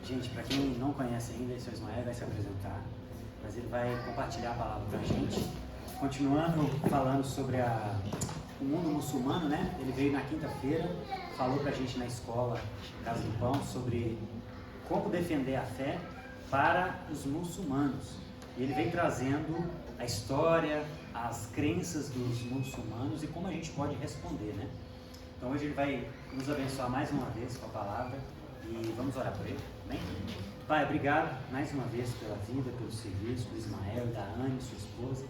Gente, para quem não conhece ainda, esse é o Ismael, vai se apresentar, mas ele vai compartilhar a palavra com a gente. Continuando falando sobre o mundo muçulmano, né? Ele veio na quinta-feira, falou para a gente na escola Casa do Pão sobre como defender a fé para os muçulmanos. E ele vem trazendo a história, as crenças dos muçulmanos e como a gente pode responder, né? Então hoje ele vai nos abençoar mais uma vez com a palavra e vamos orar por ele, amém? Pai, obrigado mais uma vez pela vida, pelo serviço do Ismael, da Anne, sua esposa.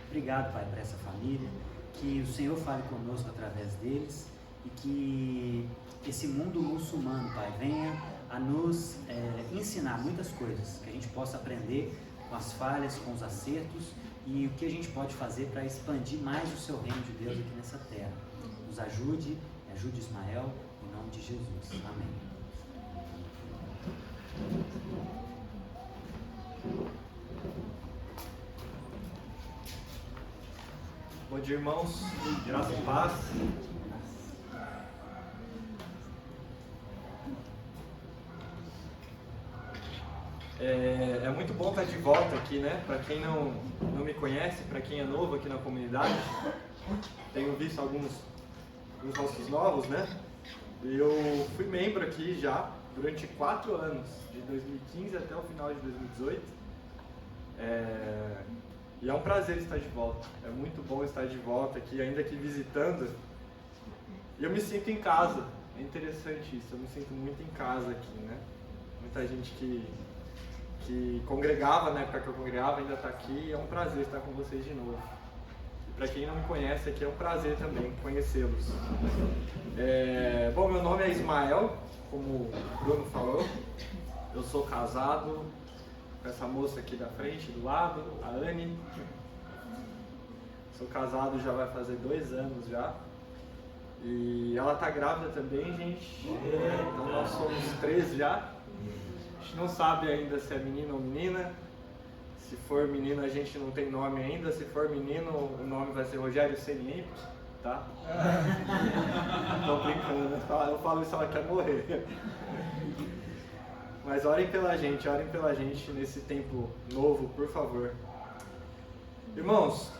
Obrigado, Pai, por essa família, que o Senhor fale conosco através deles e que esse mundo muçulmano, Pai, venha a nos ensinar muitas coisas, que a gente possa aprender com as falhas, com os acertos e o que a gente pode fazer para expandir mais o seu reino de Deus aqui nessa terra. Nos ajude, ajude Ismael, em nome de Jesus. Amém. Bom dia, irmãos, graça e paz. É muito bom estar de volta aqui, né? Para quem não me conhece, para quem é novo aqui na comunidade, tenho visto alguns rostos novos, né? Eu fui membro aqui já durante 4 anos, de 2015 até o final de 2018. E é um prazer estar de volta, é muito bom estar de volta aqui, ainda aqui visitando. E eu me sinto em casa, é interessante isso, eu me sinto muito em casa aqui, né? Muita gente que congregava, na época que eu congregava, ainda está aqui, e é um prazer estar com vocês de novo. E para quem não me conhece aqui, é um prazer também conhecê-los. Bom, meu nome é Ismael, como o Bruno falou, eu sou casado com essa moça aqui da frente, do lado, a Anne. Sou casado já vai fazer 2 anos já. E ela tá grávida também, gente. Então nós somos 3 já. A gente não sabe ainda se é menino ou menina. Se for menino a gente não tem nome ainda. Se for menino o nome vai ser Rogério Seniemp, tá? Tô brincando, eu falo isso, ela quer morrer. Mas orem pela gente nesse tempo novo, por favor. Irmãos,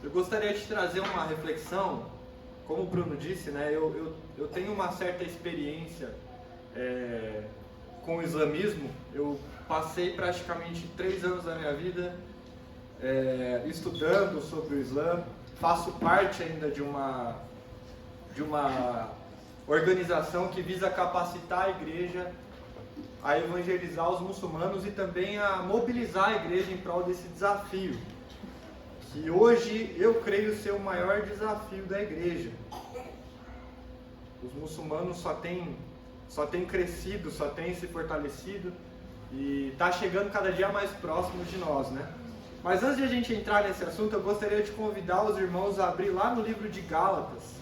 eu gostaria de trazer uma reflexão. Como o Bruno disse, né, eu tenho uma certa experiência com o islamismo. Eu passei praticamente 3 anos da minha vida estudando sobre o Islã. Faço parte ainda de uma organização que visa capacitar a igreja a evangelizar os muçulmanos e também a mobilizar a igreja em prol desse desafio, que hoje eu creio ser o maior desafio da igreja. Os muçulmanos só têm crescido, só têm se fortalecido e está chegando cada dia mais próximo de nós, né? Mas antes de a gente entrar nesse assunto, eu gostaria de convidar os irmãos a abrir lá no livro de Gálatas.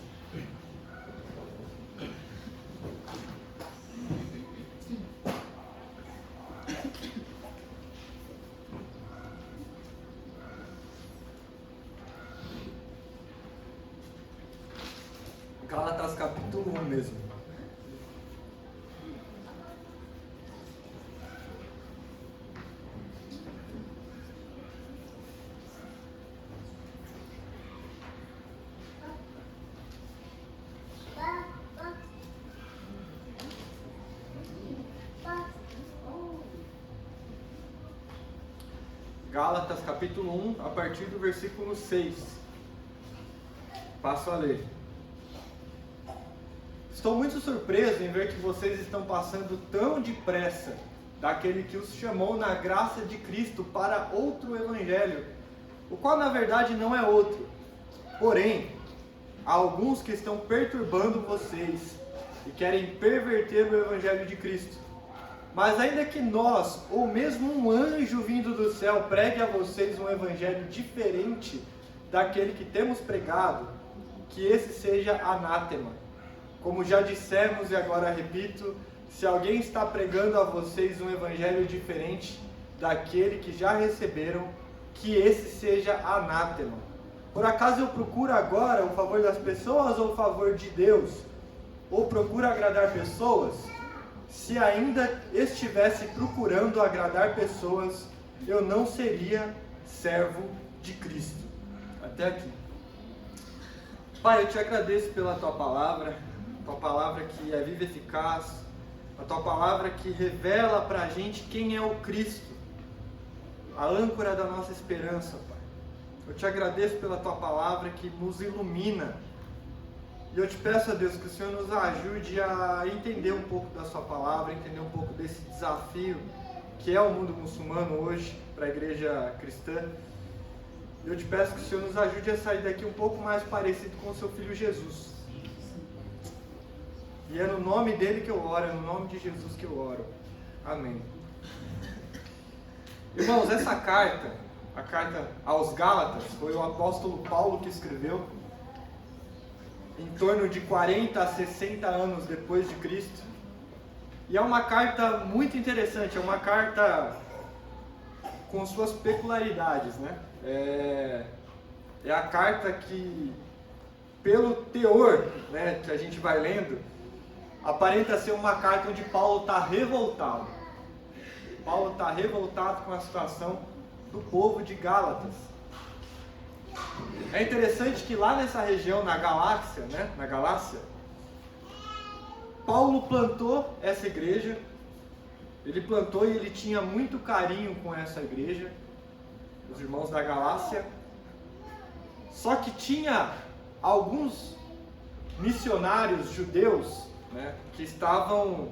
Gálatas capítulo 1 mesmo. Gálatas capítulo 1, a partir do versículo 6. Passo a ler. Estou muito surpreso em ver que vocês estão passando tão depressa daquele que os chamou na graça de Cristo para outro evangelho, o qual na verdade não é outro. Porém, há alguns que estão perturbando vocês e querem perverter o evangelho de Cristo. Mas ainda que nós, ou mesmo um anjo vindo do céu, pregue a vocês um evangelho diferente daquele que temos pregado, que esse seja anátema. Como já dissemos e agora repito, se alguém está pregando a vocês um evangelho diferente daquele que já receberam, que esse seja anátema. Por acaso eu procuro agora o favor das pessoas ou o favor de Deus? Ou procuro agradar pessoas? se ainda estivesse procurando agradar pessoas, eu não seria servo de Cristo. Até aqui. Pai, eu te agradeço pela tua palavra que é viva e eficaz, a tua palavra que revela para a gente quem é o Cristo, a âncora da nossa esperança, Pai. Eu te agradeço pela tua palavra que nos ilumina. E eu te peço a Deus que o Senhor nos ajude a entender um pouco da sua palavra, entender um pouco desse desafio que é o mundo muçulmano hoje para a igreja cristã. Eu te peço que o Senhor nos ajude a sair daqui um pouco mais parecido com o seu Filho Jesus. E é no nome dele que eu oro, é no nome de Jesus que eu oro. Amém. Irmãos, essa carta, a carta aos Gálatas, foi o apóstolo Paulo que escreveu, em torno de 40 a 60 anos depois de Cristo. E é uma carta muito interessante, é uma carta com suas peculiaridades, né? É a carta que, pelo teor, né, que a gente vai lendo, aparenta ser uma carta onde Paulo está revoltado. Paulo está revoltado com a situação do povo de Gálatas. É interessante que lá nessa região, na Galácia, Paulo plantou essa igreja. Ele plantou e ele tinha muito carinho com essa igreja, os irmãos da Galácia. Só que tinha alguns missionários judeus, né, que estavam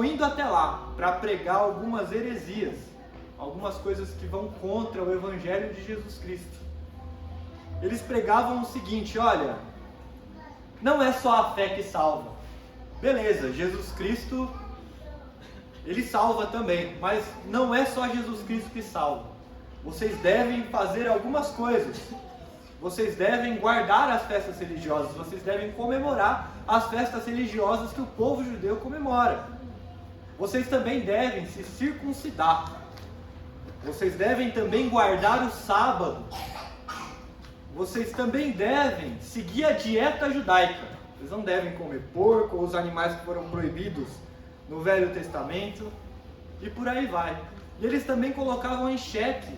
indo até lá para pregar algumas heresias, algumas coisas que vão contra o Evangelho de Jesus Cristo. Eles pregavam o seguinte: olha, não é só a fé que salva. Beleza, Jesus Cristo, ele salva também, mas não é só Jesus Cristo que salva. Vocês devem fazer algumas coisas. Vocês devem guardar as festas religiosas, vocês devem comemorar as festas religiosas que o povo judeu comemora. Vocês também devem se circuncidar. Vocês devem também guardar o sábado. Vocês também devem seguir a dieta judaica. Vocês não devem comer porco ou os animais que foram proibidos no Velho Testamento. E por aí vai. E eles também colocavam em xeque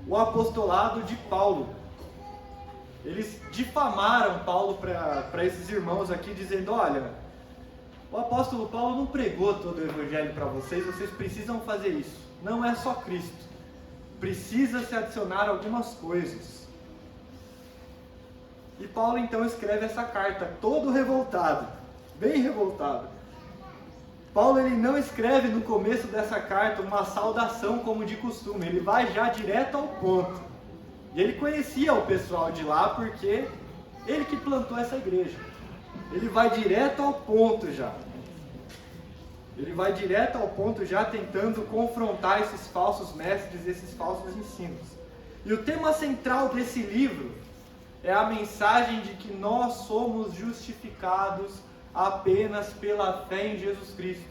o apostolado de Paulo. Eles difamaram Paulo para esses irmãos aqui, dizendo: olha, o apóstolo Paulo não pregou todo o evangelho para vocês, vocês precisam fazer isso. Não é só Cristo. Precisa se adicionar algumas coisas. E Paulo então escreve essa carta, todo revoltado, bem revoltado. Paulo ele não escreve no começo dessa carta uma saudação como de costume, ele vai já direto ao ponto. E ele conhecia o pessoal de lá porque ele que plantou essa igreja. Ele vai direto ao ponto já. Ele vai direto ao ponto já tentando confrontar esses falsos mestres, esses falsos ensinos. E o tema central desse livro é a mensagem de que nós somos justificados apenas pela fé em Jesus Cristo.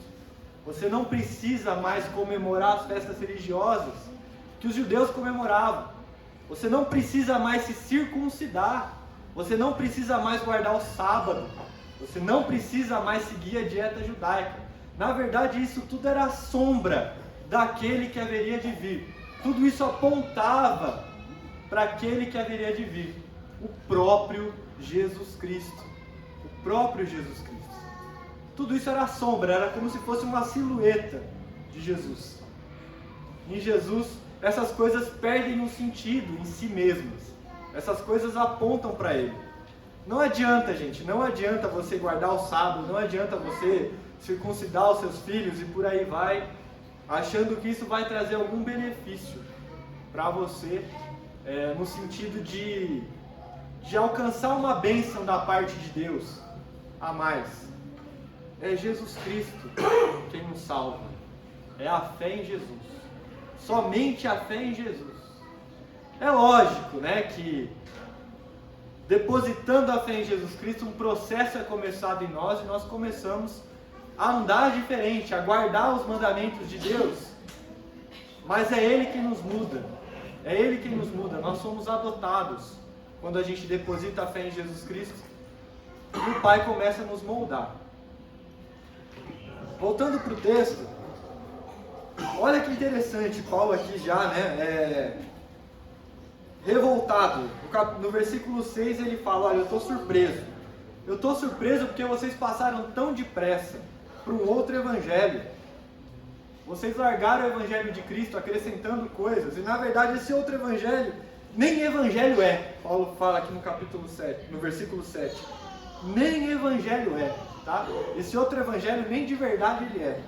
Você não precisa mais comemorar as festas religiosas que os judeus comemoravam. Você não precisa mais se circuncidar. Você não precisa mais guardar o sábado. Você não precisa mais seguir a dieta judaica. Na verdade, isso tudo era a sombra daquele que haveria de vir. Tudo isso apontava para aquele que haveria de vir. O próprio Jesus Cristo. O próprio Jesus Cristo. Tudo isso era sombra, era como se fosse uma silhueta de Jesus. Em Jesus, essas coisas perdem o sentido em si mesmas. Essas coisas apontam para Ele. Não adianta, gente, não adianta você guardar o sábado, não adianta você circuncidar os seus filhos e por aí vai, achando que isso vai trazer algum benefício para você, no sentido de alcançar uma bênção da parte de Deus a mais. É Jesus Cristo quem nos salva. É a fé em Jesus. Somente a fé em Jesus. É lógico, né, que depositando a fé em Jesus Cristo, um processo é começado em nós e nós começamos a andar diferente, a guardar os mandamentos de Deus. Mas é Ele quem nos muda. É Ele quem nos muda. Nós somos adotados quando a gente deposita a fé em Jesus Cristo e o Pai começa a nos moldar. voltando para o texto, olha que interessante, Paulo aqui já, revoltado. No versículo 6 ele fala, olha, eu estou surpreso. Eu estou surpreso porque vocês passaram tão depressa para um outro evangelho. Vocês largaram o evangelho de Cristo acrescentando coisas, e na verdade esse outro evangelho nem evangelho é. Paulo fala aqui no capítulo 7, no versículo 7. Nem evangelho é, tá? Esse outro evangelho nem de verdade ele é.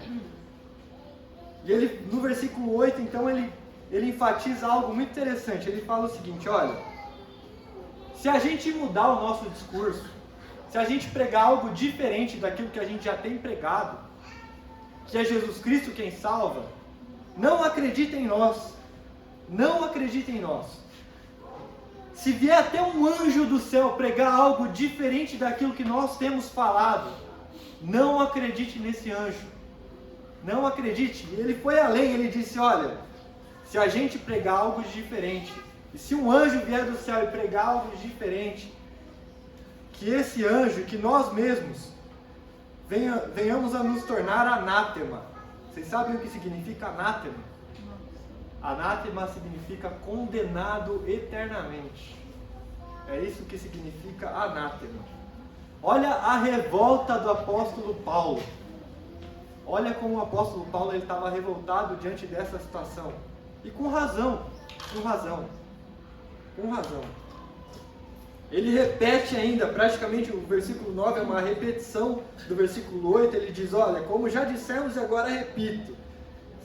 E ele, no versículo 8, então, ele enfatiza algo muito interessante. Ele fala o seguinte, olha, se a gente mudar o nosso discurso, se a gente pregar algo diferente daquilo que a gente já tem pregado, que é Jesus Cristo quem salva, não acredita em nós. Não acredita em nós. Se vier até um anjo do céu pregar algo diferente daquilo que nós temos falado, não acredite nesse anjo. Não acredite. Ele foi além, ele disse, olha, se a gente pregar algo diferente, e se um anjo vier do céu e pregar algo diferente, que esse anjo, que nós mesmos, venhamos a nos tornar anátema. Vocês sabem o que significa anátema? Anátema significa condenado eternamente. É isso que significa anátema. Olha a revolta do apóstolo Paulo. Olha como o apóstolo Paulo estava revoltado diante dessa situação. E com razão. Ele repete ainda, praticamente o versículo 9 é uma repetição do versículo 8. Ele diz, olha, como já dissemos e agora repito.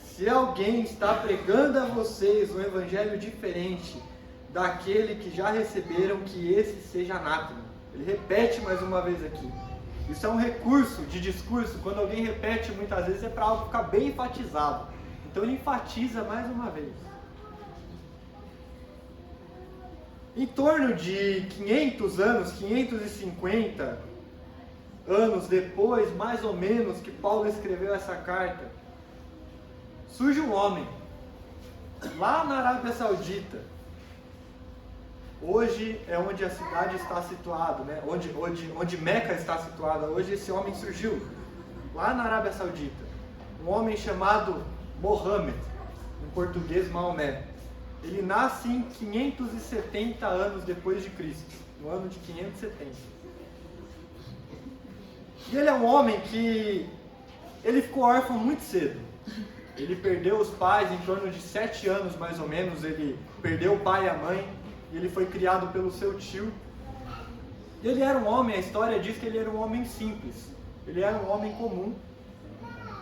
Se alguém está pregando a vocês um evangelho diferente daquele que já receberam, que esse seja anátema. Ele repete mais uma vez aqui. Isso é um recurso de discurso. Quando alguém repete muitas vezes é para algo ficar bem enfatizado. Então ele enfatiza mais uma vez. Em torno de 500 anos, 550 anos depois, mais ou menos, que Paulo escreveu essa carta, surge um homem, lá na Arábia Saudita. Hoje é onde a cidade está situada, né? onde Meca está situada. Hoje esse homem surgiu, lá na Arábia Saudita. Um homem chamado Mohammed, em português Maomé. Ele nasce em 570 anos depois de Cristo, no ano de 570. E ele é um homem que ele ficou órfão muito cedo. Ele perdeu os pais em torno de 7 anos mais ou menos. Ele perdeu o pai e a mãe. E ele foi criado pelo seu tio. E ele era um homem, a história diz que ele era um homem simples. Ele era um homem comum.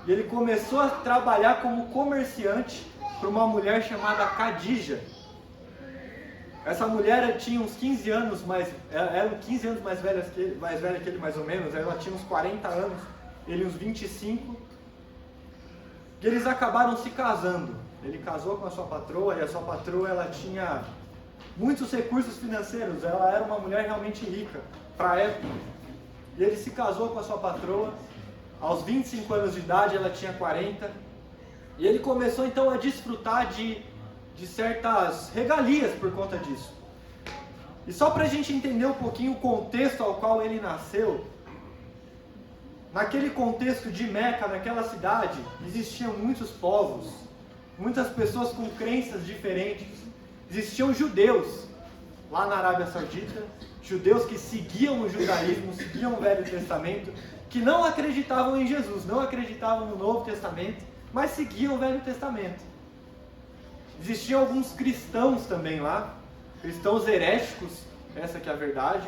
E ele começou a trabalhar como comerciante para uma mulher chamada Khadija. Essa mulher tinha uns 15 anos eram 15 anos mais velha que ele mais ou menos. Ela tinha uns 40 anos, ele uns 25. E eles acabaram se casando. Ele casou com a sua patroa, e a sua patroa ela tinha muitos recursos financeiros. Ela era uma mulher realmente rica para a época. E ele se casou com a sua patroa. Aos 25 anos de idade, ela tinha 40. E ele começou então a desfrutar de certas regalias por conta disso. E só para a gente entender um pouquinho o contexto ao qual ele nasceu, naquele contexto de Meca, naquela cidade, existiam muitos povos, muitas pessoas com crenças diferentes. Existiam judeus lá na Arábia Saudita, judeus que seguiam o judaísmo, seguiam o Velho Testamento, que não acreditavam em Jesus, não acreditavam no Novo Testamento, mas seguiam o Velho Testamento. Existiam alguns cristãos também lá, cristãos heréticos, essa que é a verdade.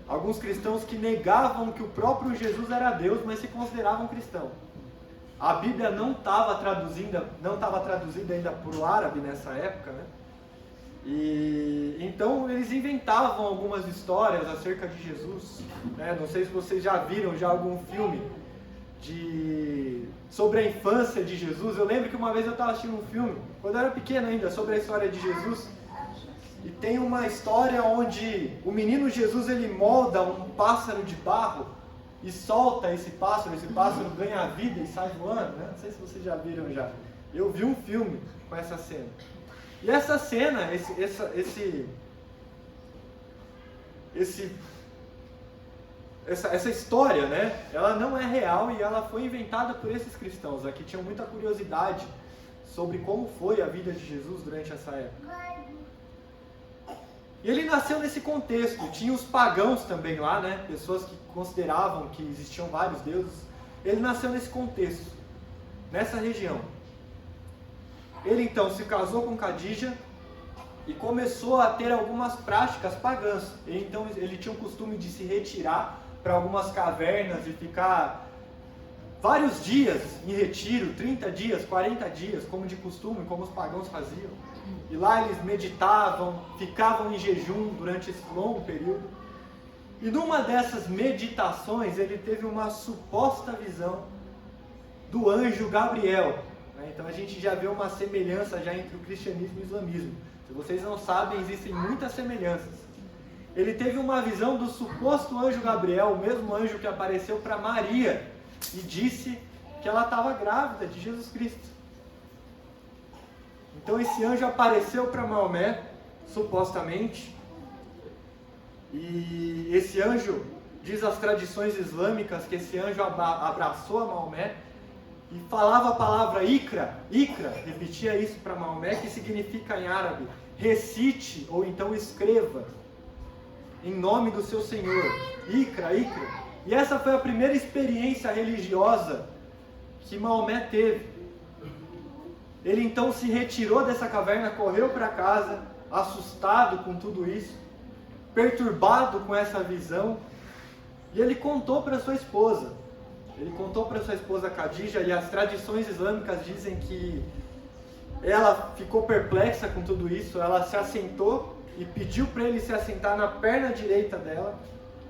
Alguns cristãos que negavam que o próprio Jesus era Deus, mas se consideravam cristãos. A Bíblia não estava traduzida ainda para o árabe nessa época, né? E então eles inventavam algumas histórias acerca de Jesus, né? Não sei se vocês já viram algum filme sobre a infância de Jesus. Eu lembro que uma vez eu estava assistindo um filme, quando eu era pequeno ainda, sobre a história de Jesus. E tem uma história onde o menino Jesus ele molda um pássaro de barro e solta esse pássaro ganha vida e sai voando, né? Não sei se vocês já viram já. Eu vi um filme com essa cena. E essa cena, essa história, né, ela não é real e ela foi inventada por esses cristãos aqui, tinham muita curiosidade sobre como foi a vida de Jesus durante essa época. E ele nasceu nesse contexto, tinha os pagãos também lá, né, pessoas que consideravam que existiam vários deuses. Ele nasceu nesse contexto, nessa região. Ele então se casou com Khadija e começou a ter algumas práticas pagãs. Então ele tinha o costume de se retirar para algumas cavernas e ficar vários dias em retiro, 30 dias, 40 dias, como de costume, como os pagãos faziam. E lá eles meditavam, ficavam em jejum durante esse longo período. E numa dessas meditações ele teve uma suposta visão do anjo Gabriel. Então a gente já vê uma semelhança já entre o cristianismo e o islamismo. Se vocês não sabem, existem muitas semelhanças. Ele teve uma visão do suposto anjo Gabriel, o mesmo anjo que apareceu para Maria e disse que ela estava grávida de Jesus Cristo. Então esse anjo apareceu para Maomé, supostamente, e esse anjo, diz as tradições islâmicas, que esse anjo abraçou a Maomé e falava a palavra Ikra, repetia isso para Maomé, que significa em árabe, recite ou então escreva, em nome do seu Senhor, Ikra. E essa foi a primeira experiência religiosa que Maomé teve. Ele então se retirou dessa caverna, correu para casa, assustado com tudo isso, perturbado com essa visão, e ele contou para sua esposa. Ele contou para sua esposa Khadija, e as tradições islâmicas dizem que ela ficou perplexa com tudo isso, ela se assentou e pediu para ele se assentar na perna direita dela,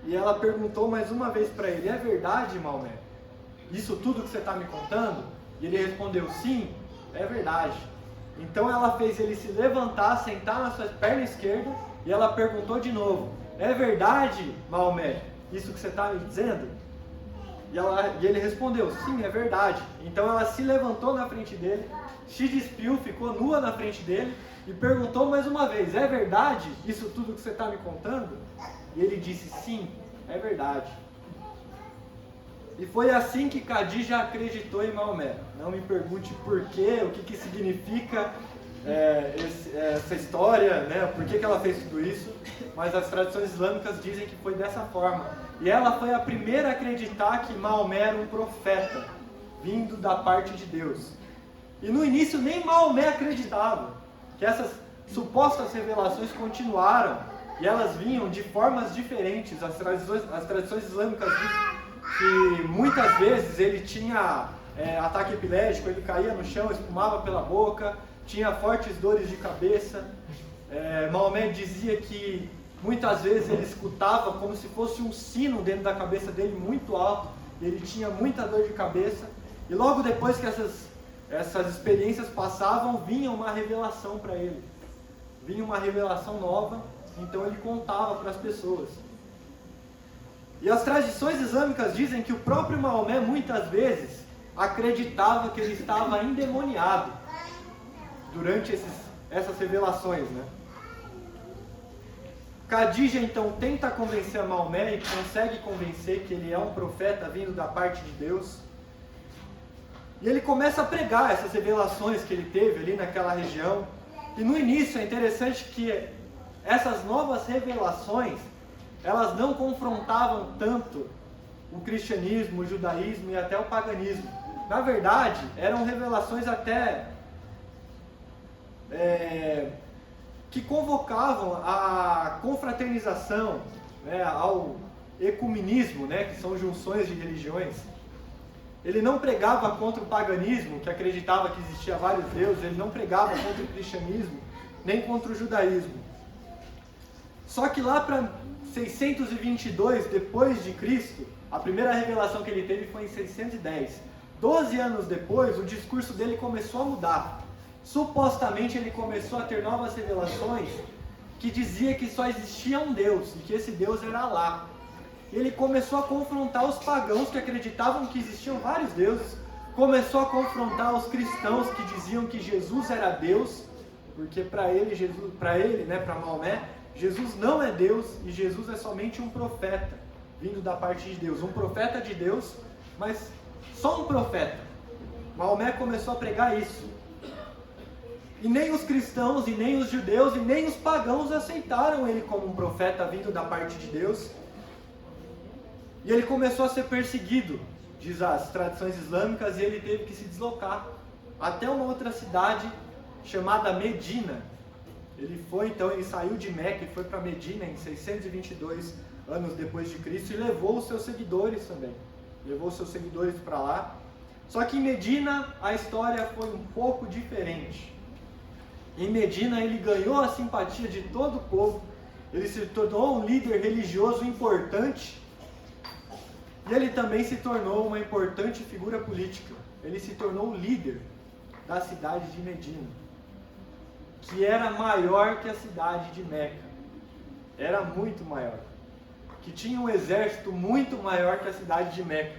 e ela perguntou mais uma vez para ele, é verdade, Maomé? Isso tudo que você está me contando? E ele respondeu, sim, é verdade. Então ela fez ele se levantar, sentar na sua perna esquerda, e ela perguntou de novo, é verdade, Maomé, isso que você está me dizendo? E ele respondeu, sim, é verdade. Então ela se levantou na frente dele, se despiu, ficou nua na frente dele e perguntou mais uma vez, é verdade isso tudo que você está me contando? E ele disse, sim, é verdade. E foi assim que Khadija acreditou em Maomé. Não me pergunte por quê, o que significa essa história, né? Por que ela fez tudo isso, mas as tradições islâmicas dizem que foi dessa forma. E ela foi a primeira a acreditar que Maomé era um profeta, vindo da parte de Deus. E no início nem Maomé acreditava, que essas supostas revelações continuaram, e elas vinham de formas diferentes. As tradições islâmicas dizem que muitas vezes ele tinha ataque epilético, ele caía no chão, espumava pela boca, tinha fortes dores de cabeça. Maomé dizia que muitas vezes ele escutava como se fosse um sino dentro da cabeça dele muito alto, e ele tinha muita dor de cabeça. E logo depois que essas experiências passavam, vinha uma revelação para ele. Vinha uma revelação nova, então ele contava para as pessoas. E as tradições islâmicas dizem que o próprio Maomé muitas vezes acreditava que ele estava endemoniado durante essas revelações, né? Khadija então tenta convencer a Maomé e consegue convencer que ele é um profeta vindo da parte de Deus. E ele começa a pregar essas revelações que ele teve ali naquela região. E no início é interessante que essas novas revelações, elas não confrontavam tanto o cristianismo, o judaísmo e até o paganismo. Na verdade, eram revelações até que convocavam a confraternização, né, ao ecumenismo, né, que são junções de religiões. Ele não pregava contra o paganismo, que acreditava que existia vários deuses, ele não pregava contra o cristianismo, nem contra o judaísmo. Só que lá para 622 depois de Cristo, a primeira revelação que ele teve foi em 610. 12 anos depois, o discurso dele começou a mudar. Supostamente ele começou a ter novas revelações que dizia que só existia um Deus e que esse Deus era Alá. Ele começou a confrontar os pagãos que acreditavam que existiam vários deuses, começou a confrontar os cristãos que diziam que Jesus era Deus, porque para Maomé, Jesus não é Deus e Jesus é somente um profeta. vindo da parte de Deus, um profeta de Deus, mas só um profeta. Maomé começou a pregar isso. E nem os cristãos, e nem os judeus, e nem os pagãos aceitaram ele como um profeta vindo da parte de Deus. E ele começou a ser perseguido, diz as tradições islâmicas, e ele teve que se deslocar até uma outra cidade chamada Medina. Ele saiu de Meca e foi para Medina em 622 anos depois de Cristo e levou os seus seguidores também. Levou os seus seguidores para lá. Só que em Medina a história foi um pouco diferente. Em Medina ele ganhou a simpatia de todo o povo, ele se tornou um líder religioso importante e ele também se tornou uma importante figura política. Ele se tornou o líder da cidade de Medina, que era maior que a cidade de Meca. Era muito maior. Que tinha um exército muito maior que a cidade de Meca.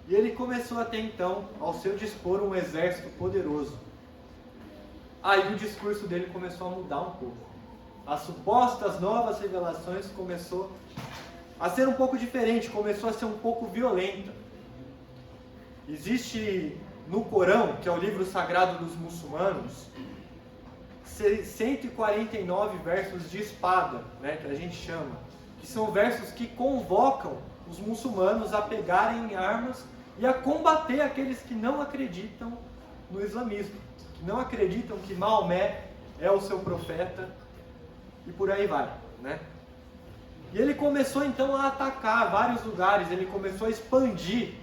E ele começou a ter então, ao seu dispor, um exército poderoso. Aí o discurso dele começou a mudar um pouco. As supostas novas revelações começou a ser um pouco diferente, começou a ser um pouco violenta. Existe no Corão, que é o livro sagrado dos muçulmanos, 149 versos de espada, né, que a gente chama, que são versos que convocam os muçulmanos a pegarem armas e a combater aqueles que não acreditam no islamismo, que não acreditam que Maomé é o seu profeta e por aí vai, né? E ele começou então a atacar vários lugares, ele começou a expandir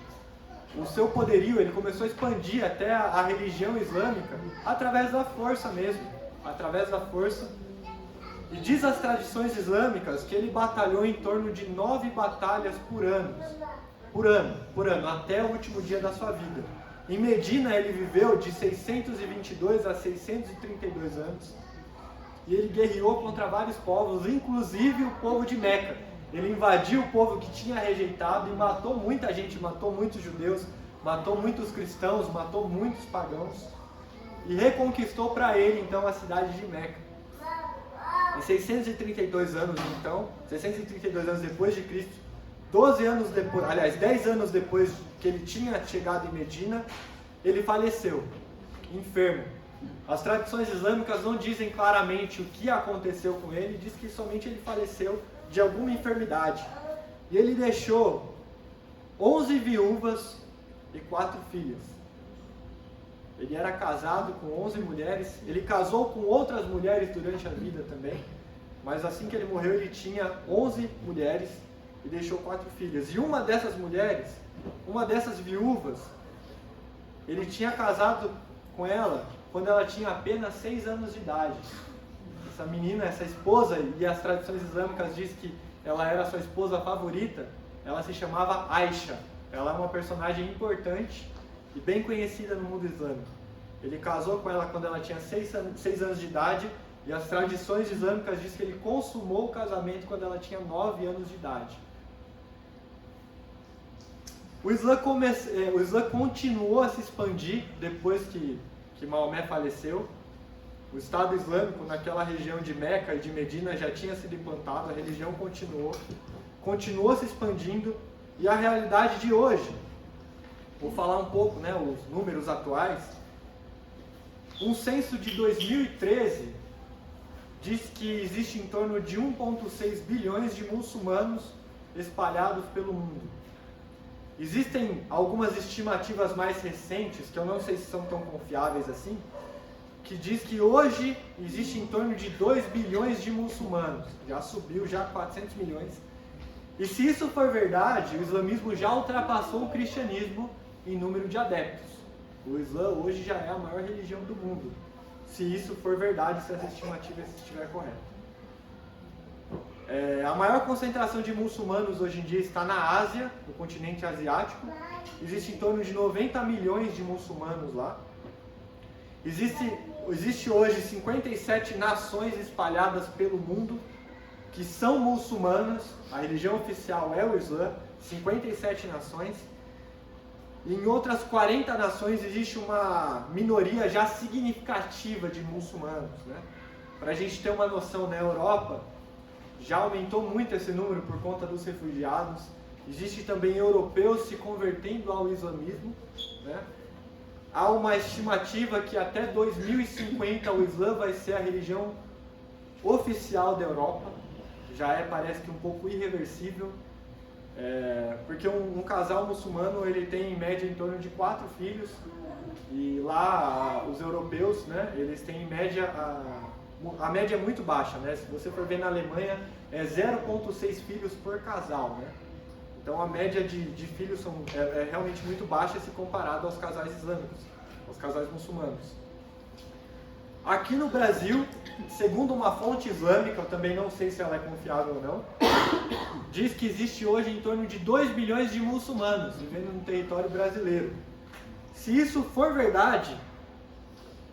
o seu poderio, ele começou a expandir até a religião islâmica através da força mesmo, através da força. E diz as tradições islâmicas que ele batalhou em torno de 9 batalhas por ano, até o último dia da sua vida. Em Medina ele viveu de 622 a 632 anos. E ele guerreou contra vários povos, inclusive o povo de Meca. Ele invadiu o povo que tinha rejeitado e matou muita gente, matou muitos judeus, matou muitos cristãos, matou muitos pagãos. E reconquistou para ele então a cidade de Meca. Em 632 anos então, 632 anos depois de Cristo, 10 anos depois que ele tinha chegado em Medina, ele faleceu, enfermo. As tradições islâmicas não dizem claramente o que aconteceu com ele, diz que somente ele faleceu de alguma enfermidade. E ele deixou 11 viúvas e 4 filhas. Ele era casado com 11 mulheres, ele casou com outras mulheres durante a vida também, mas assim que ele morreu ele tinha 11 mulheres e deixou 4 filhas. E uma dessas mulheres, uma dessas viúvas, ele tinha casado com ela quando ela tinha apenas 6 anos de idade. Essa menina, essa esposa, e as tradições islâmicas dizem que ela era a sua esposa favorita, ela se chamava Aisha. Ela é uma personagem importante e bem conhecida no mundo islâmico. Ele casou com ela quando ela tinha 6 anos de idade, e as tradições islâmicas dizem que ele consumou o casamento quando ela tinha 9 anos de idade. O Islã continuou a se expandir depois que Maomé faleceu. O Estado Islâmico naquela região de Meca e de Medina já tinha sido implantado, a religião continuou se expandindo, e a realidade de hoje, vou falar um pouco, né, os números atuais. Um censo de 2013 diz que existe em torno de 1,6 bilhões de muçulmanos espalhados pelo mundo. Existem algumas estimativas mais recentes, que eu não sei se são tão confiáveis assim, que diz que hoje existe em torno de 2 bilhões de muçulmanos. Já subiu já 400 milhões. E se isso for verdade, o islamismo já ultrapassou o cristianismo em número de adeptos. O Islã hoje já é a maior religião do mundo. Se isso for verdade, se essa estimativa estiver correta. A maior concentração de muçulmanos hoje em dia está na Ásia, no continente asiático. Existe em torno de 90 milhões de muçulmanos lá. Existe hoje 57 nações espalhadas pelo mundo que são muçulmanas. A religião oficial é o Islã, 57 nações. E em outras 40 nações existe uma minoria já significativa de muçulmanos, né? Para a gente ter uma noção, na Europa já aumentou muito esse número por conta dos refugiados. Existe também europeus se convertendo ao islamismo, né? Há uma estimativa que até 2050 o Islã vai ser a religião oficial da Europa. Já parece que um pouco irreversível, porque um casal muçulmano ele tem em média em torno de 4 filhos, e lá os europeus, né, eles têm em média, a média é muito baixa, né? Se você for ver na Alemanha é 0,6 filhos por casal, né? Então a média de filhos é realmente muito baixa se comparado aos casais islâmicos, aos casais muçulmanos. Aqui no Brasil, segundo uma fonte islâmica, eu também não sei se ela é confiável ou não, diz que existe hoje em torno de 2 bilhões de muçulmanos vivendo no território brasileiro. Se isso for verdade,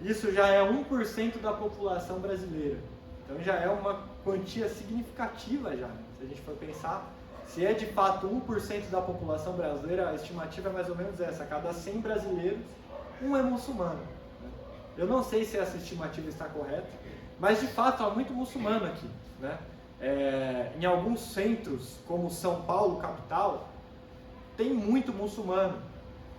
isso já é 1% da população brasileira. Então já é uma quantia significativa já, se a gente for pensar. Se é de fato 1% da população brasileira, a estimativa é mais ou menos essa: a cada 100 brasileiros, um é muçulmano. Eu não sei se essa estimativa está correta, mas de fato há muito muçulmano aqui, né? Em alguns centros, como São Paulo, capital, tem muito muçulmano.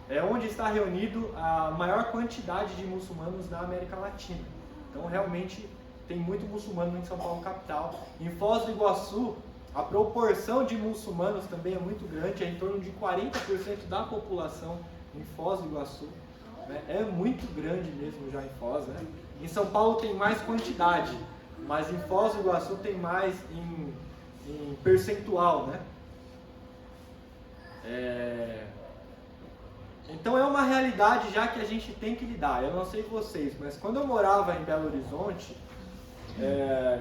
É onde está reunido a maior quantidade de muçulmanos na América Latina. Então realmente tem muito muçulmano em São Paulo, capital. Em Foz do Iguaçu, a proporção de muçulmanos também é muito grande, é em torno de 40% da população em Foz do Iguaçu. Né? É muito grande mesmo já em Foz, né? Em São Paulo tem mais quantidade, mas em Foz do Iguaçu tem mais em percentual, né? Então é uma realidade já que a gente tem que lidar. Eu não sei vocês, mas quando eu morava em Belo Horizonte,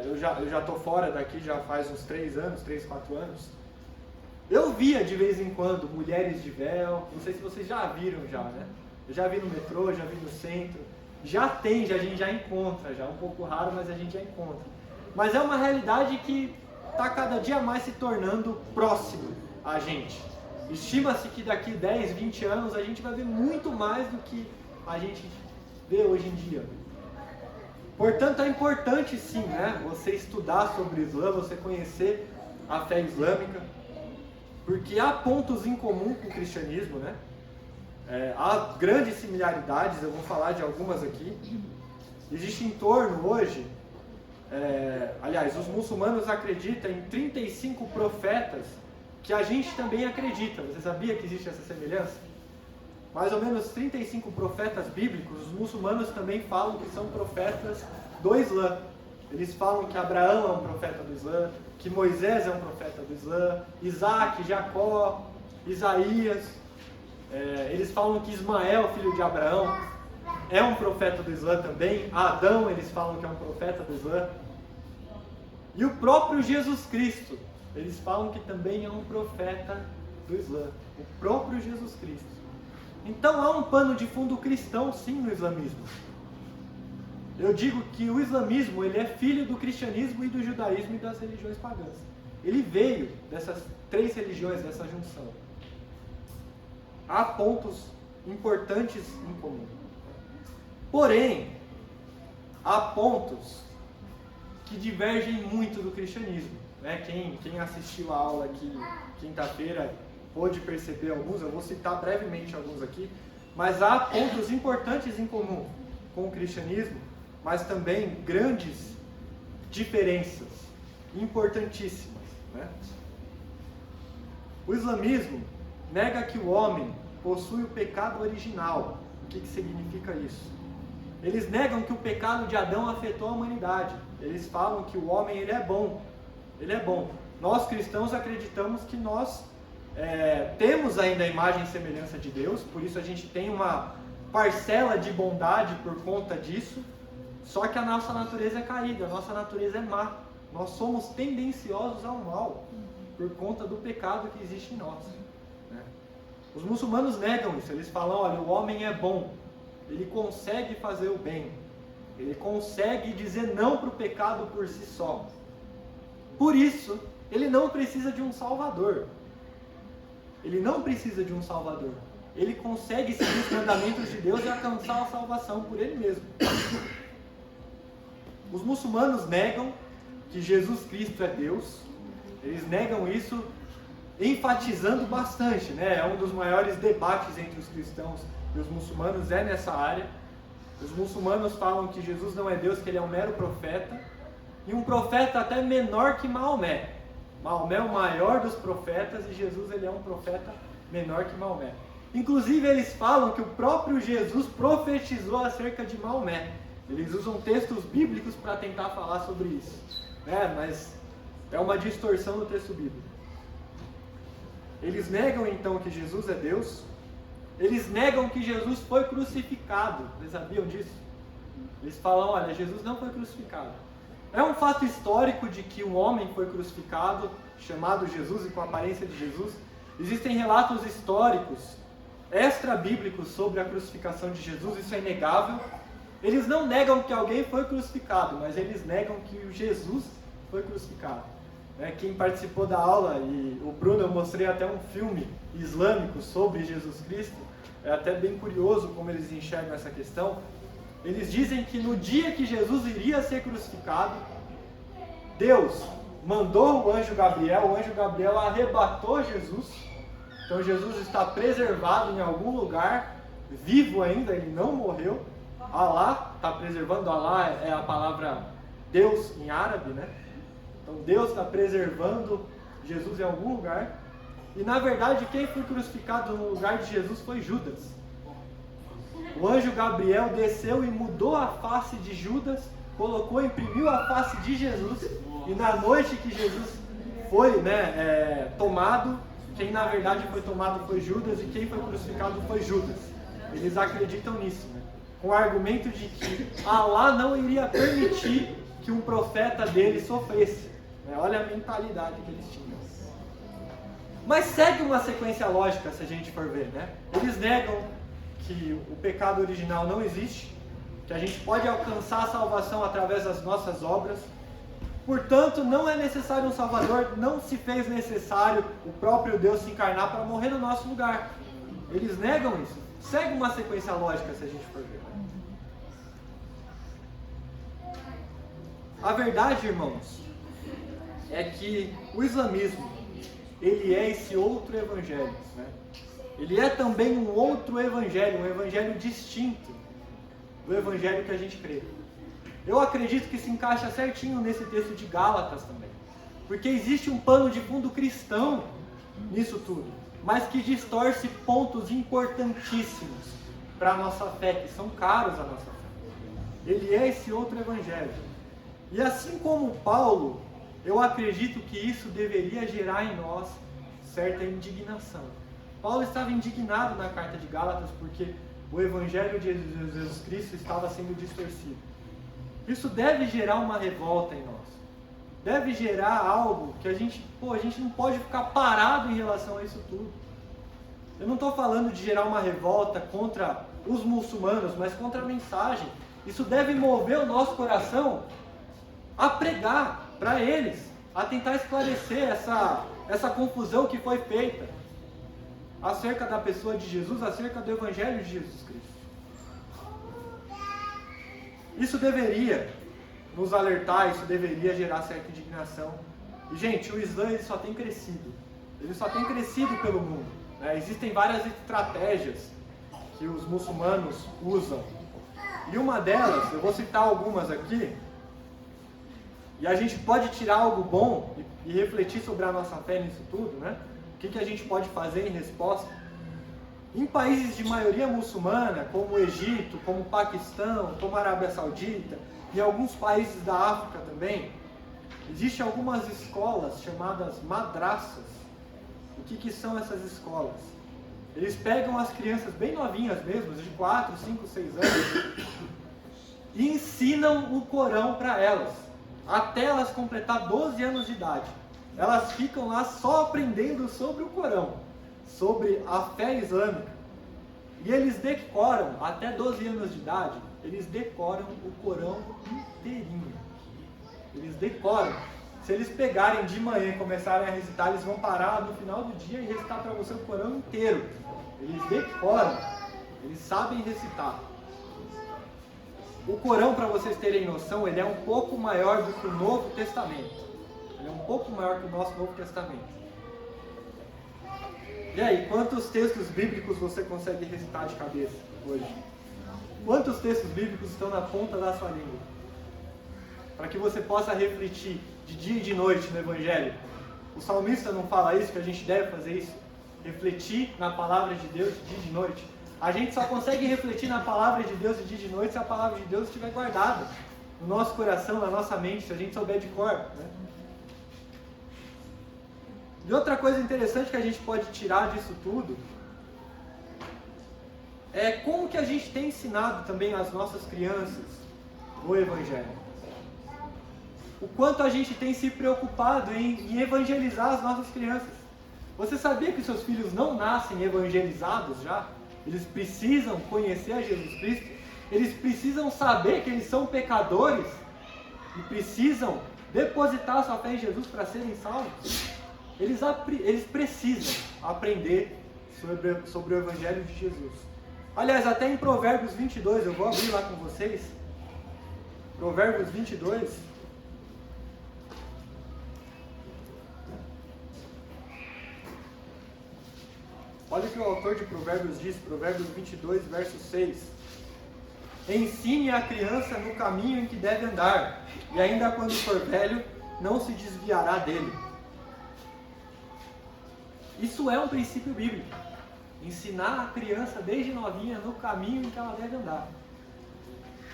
eu já estou fora daqui já faz uns 3 anos, 3, 4 anos. Eu via de vez em quando mulheres de véu, não sei se vocês já viram já, né? Eu já vi no metrô, já vi no centro, a gente já encontra, já é um pouco raro, mas a gente já encontra. Mas é uma realidade que está cada dia mais se tornando próximo a gente. Estima-se que daqui 10, 20 anos a gente vai ver muito mais do que a gente vê hoje em dia. Portanto, é importante sim, né, você estudar sobre o Islã, você conhecer a fé islâmica, porque há pontos em comum com o cristianismo, né? Há grandes similaridades, eu vou falar de algumas aqui. Existe em torno hoje, aliás, os muçulmanos acreditam em 35 profetas que a gente também acredita. Você sabia que existe essa semelhança? Mais ou menos 35 profetas bíblicos, os muçulmanos também falam que são profetas do Islã. Eles falam que Abraão é um profeta do Islã, que Moisés é um profeta do Islã, Isaac, Jacó, Isaías. Eles falam que Ismael, filho de Abraão, é um profeta do Islã também. Adão, eles falam que é um profeta do Islã. E o próprio Jesus Cristo, eles falam que também é um profeta do Islã. O próprio Jesus Cristo. Então há um pano de fundo cristão sim no islamismo. Eu digo que o islamismo ele é filho do cristianismo e do judaísmo e das religiões pagãs. Ele veio dessas 3 religiões, dessa junção. Há pontos importantes em comum. Porém, há pontos que divergem muito do cristianismo. Né? Quem assistiu a aula aqui quinta-feira pôde perceber alguns, eu vou citar brevemente alguns aqui, mas há pontos importantes em comum com o cristianismo, mas também grandes diferenças, importantíssimas. Né? O islamismo nega que o homem possui o pecado original. O que significa isso? Eles negam que o pecado de Adão afetou a humanidade. Eles falam que o homem ele é bom. Ele é bom. Nós cristãos acreditamos que nós temos ainda a imagem e semelhança de Deus, por isso a gente tem uma parcela de bondade por conta disso, só que a nossa natureza é caída, a nossa natureza é má. Nós somos tendenciosos ao mal por conta do pecado que existe em nós. Né? Os muçulmanos negam isso, eles falam, olha, o homem é bom, ele consegue fazer o bem, ele consegue dizer não para o pecado por si só. Por isso, ele não precisa de um salvador. Ele não precisa de um salvador. Ele consegue seguir os mandamentos de Deus e alcançar a salvação por ele mesmo. Os muçulmanos negam que Jesus Cristo é Deus. Eles negam isso enfatizando bastante, né? É um dos maiores debates entre os cristãos e os muçulmanos é nessa área. Os muçulmanos falam que Jesus não é Deus, que ele é um mero profeta, e um profeta até menor que Maomé. Maomé é o maior dos profetas e Jesus ele é um profeta menor que Maomé. Inclusive eles falam que o próprio Jesus profetizou acerca de Maomé. Eles usam textos bíblicos para tentar falar sobre isso, né? Mas é uma distorção do texto bíblico. Eles negam então que Jesus é Deus. Eles negam que Jesus foi crucificado. Vocês sabiam disso? Eles falam, olha, Jesus não foi crucificado. É um fato histórico de que um homem foi crucificado, chamado Jesus e com a aparência de Jesus. Existem relatos históricos, extra-bíblicos sobre a crucificação de Jesus, isso é inegável. Eles não negam que alguém foi crucificado, mas eles negam que o Jesus foi crucificado. Quem participou da aula, e o Bruno, eu mostrei até um filme islâmico sobre Jesus Cristo, é até bem curioso como eles enxergam essa questão. Eles dizem que no dia que Jesus iria ser crucificado, Deus mandou o anjo Gabriel arrebatou Jesus, então Jesus está preservado em algum lugar, vivo ainda, ele não morreu. Allah está preservando, Allah é a palavra Deus em árabe, né? Então Deus está preservando Jesus em algum lugar. E na verdade quem foi crucificado no lugar de Jesus foi Judas. O anjo Gabriel desceu e mudou a face de Judas, imprimiu a face de Jesus. E na noite que Jesus foi tomado, quem na verdade foi tomado foi Judas e quem foi crucificado foi Judas. Eles acreditam nisso, né? Com o argumento de que Allah não iria permitir que um profeta dele sofresse. Olha a mentalidade que eles tinham. Mas segue uma sequência lógica se a gente for ver, né? Eles negam que o pecado original não existe, que a gente pode alcançar a salvação através das nossas obras. Portanto, não é necessário um Salvador, não se fez necessário o próprio Deus se encarnar para morrer no nosso lugar. Eles negam isso. Segue uma sequência lógica se a gente for ver. A verdade, irmãos, é que o islamismo, ele é esse outro evangelho, né? Ele é também um outro evangelho, um evangelho distinto do evangelho que a gente crê. Eu acredito que se encaixa certinho nesse texto de Gálatas também, porque existe um pano de fundo cristão nisso tudo, mas que distorce pontos importantíssimos para a nossa fé, que são caros à nossa fé. Ele é esse outro evangelho. E assim como Paulo, eu acredito que isso deveria gerar em nós certa indignação. Paulo estava indignado na carta de Gálatas porque o evangelho de Jesus Cristo estava sendo distorcido. Isso deve gerar uma revolta em nós. Deve gerar algo que a gente não pode ficar parado em relação a isso tudo. Eu não estou falando de gerar uma revolta contra os muçulmanos, mas contra a mensagem. Isso deve mover o nosso coração a pregar para eles, a tentar esclarecer essa confusão que foi feita acerca da pessoa de Jesus, acerca do Evangelho de Jesus Cristo. Isso deveria nos alertar, isso deveria gerar certa indignação. E, gente, o Islã ele só tem crescido. Ele só tem crescido pelo mundo, né? Existem várias estratégias que os muçulmanos usam. E uma delas, eu vou citar algumas aqui, e a gente pode tirar algo bom e refletir sobre a nossa fé nisso tudo, né? O que a gente pode fazer em resposta? Em países de maioria muçulmana, como o Egito, como o Paquistão, como a Arábia Saudita, e alguns países da África também, existem algumas escolas chamadas madraças. O que são essas escolas? Eles pegam as crianças bem novinhas mesmo, de 4, 5, 6 anos, e ensinam o Corão para elas, até elas completar 12 anos de idade. Elas ficam lá só aprendendo sobre o Corão, sobre a fé islâmica. E eles decoram, até 12 anos de idade, eles decoram o Corão inteirinho. Eles decoram. Se eles pegarem de manhã e começarem a recitar, eles vão parar no final do dia e recitar para você o Corão inteiro. Eles decoram. Eles sabem recitar. O Corão, para vocês terem noção, ele é um pouco maior do que o Novo Testamento. Ele é um pouco maior que o nosso Novo Testamento. E aí, quantos textos bíblicos você consegue recitar de cabeça hoje? Quantos textos bíblicos estão na ponta da sua língua? Para que você possa refletir de dia e de noite no Evangelho. O salmista não fala isso, que a gente deve fazer isso? Refletir na palavra de Deus de dia e de noite. A gente só consegue refletir na palavra de Deus de dia e de noite se a palavra de Deus estiver guardada no nosso coração, na nossa mente, se a gente souber de cor, né? E outra coisa interessante que a gente pode tirar disso tudo é como que a gente tem ensinado também às nossas crianças o Evangelho. O quanto a gente tem se preocupado em evangelizar as nossas crianças. Você sabia que seus filhos não nascem evangelizados já? Eles precisam conhecer a Jesus Cristo. Eles precisam saber que eles são pecadores e precisam depositar sua fé em Jesus para serem salvos. Eles precisam aprender sobre o Evangelho de Jesus. Aliás, até em Provérbios 22, eu vou abrir lá com vocês. Provérbios 22. Olha o que o autor de Provérbios diz, Provérbios 22, verso 6. Ensine a criança no caminho em que deve andar, e ainda quando for velho, não se desviará dele. Isso é um princípio bíblico. Ensinar a criança desde novinha no caminho em que ela deve andar.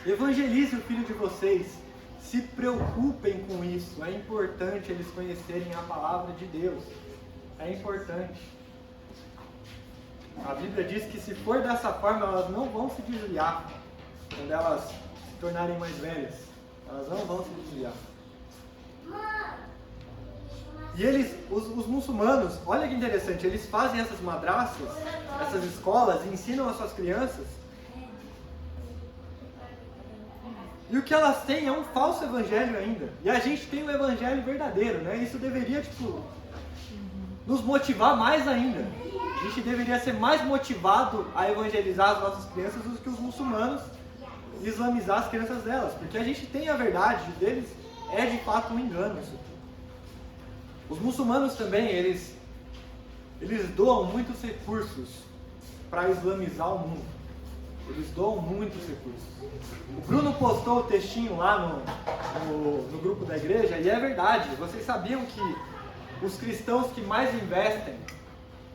Evangelize o filho de vocês. Se preocupem com isso. É importante eles conhecerem a palavra de Deus. É importante. A Bíblia diz que se for dessa forma, elas não vão se desviar quando elas se tornarem mais velhas. Elas não vão se desviar. E eles, os muçulmanos, olha que interessante, eles fazem essas madraças, essas escolas, e ensinam as suas crianças. E o que elas têm é um falso evangelho ainda. E a gente tem o evangelho verdadeiro, né? Isso deveria, nos motivar mais ainda. A gente deveria ser mais motivado a evangelizar as nossas crianças do que os muçulmanos islamizar as crianças delas. Porque a gente tem a verdade deles, é de fato um engano isso. Os muçulmanos também, eles doam muitos recursos para islamizar o mundo. Eles doam muitos recursos. O Bruno postou o textinho lá no grupo da igreja, e é verdade. Vocês sabiam que os cristãos que mais investem